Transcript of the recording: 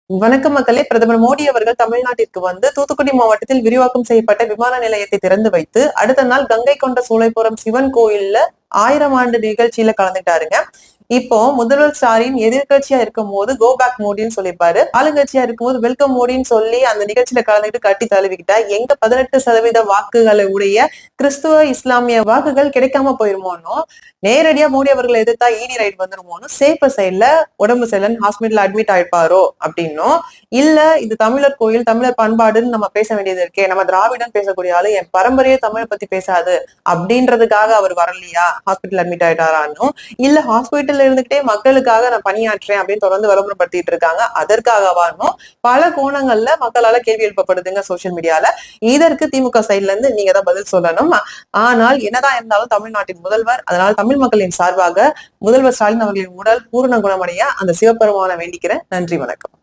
வணக்கம் மக்களே. பிரதமர் மோடி அவர்கள் தமிழ்நாட்டிற்கு வந்து தூத்துக்குடி மாவட்டத்தில் விரிவாக்கம் செய்யப்பட்ட விமான நிலையத்தை திறந்து வைத்து அடுத்த நாள் கங்கை கொண்ட சோலைப்புரம் சிவன் கோயில்ல 1000 ஆண்டு நிகழ்ச்சியில கலந்துட்டாருங்க. இப்போ முதல்வர் ஸ்டாலின் எதிர்கட்சியா இருக்கும் போது கோ பேக் மோடின்னு சொல்லிப்பாரு, ஆளுங்கட்சியா இருக்கும்போது வெல்கம் மோடின்னு சொல்லி அந்த நிகழ்ச்சியில கலந்துட்டு கட்டி தழுவிக்கிட்டா எங்க 18% வாக்குகளை உடைய கிறிஸ்துவ இஸ்லாமிய வாக்குகள் கிடைக்காம போயிருமோனோ, நேரடியா மோடி அவர்களை எதிர்த்தா இடி ரைட் வந்துருமோனோ, சேஃபர் சைட்ல உடம்பு சரியில்லைன்னு ஹாஸ்பிட்டல் அட்மிட் ஆயிருப்பாரோ அப்படின்னும், இல்ல இது தமிழர் கோயில் தமிழர் பண்பாடுன்னு நம்ம பேச வேண்டியது இருக்கே, நம்ம திராவிடன் பேசக்கூடிய ஆளு என் பரம்பரையே தமிழை பத்தி பேசாது அப்படின்றதுக்காக அவர் வரலையா ஹாஸ்பிட்டல் அட்மிட் ஆயிட்டாரான்னு, இல்ல ஹாஸ்பிட்டல்ல இருந்துகிட்டே மக்களுக்காக நான் பணியாற்றேன் அப்படின்னு தொடர்ந்து விளம்பரப்படுத்திட்டு இருக்காங்க அதற்காகவானும் பல கோணங்கள்ல மக்களால கேள்வி எழுப்பப்படுதுங்க சோசியல் மீடியால. இதற்கு திமுக சைட்ல இருந்து நீங்க தான் பதில் சொல்லணும். ஆனால் என்னதான் இருந்தாலும் தமிழ்நாட்டின் முதல்வர், அதனால தமிழ் மக்களின் சார்பாக முதல்வர் ஸ்டாலின் அவர்களின் உடல் பூரண குணமடைய அந்த சிவபெருமான வேண்டிக்கிறேன். நன்றி, வணக்கம்.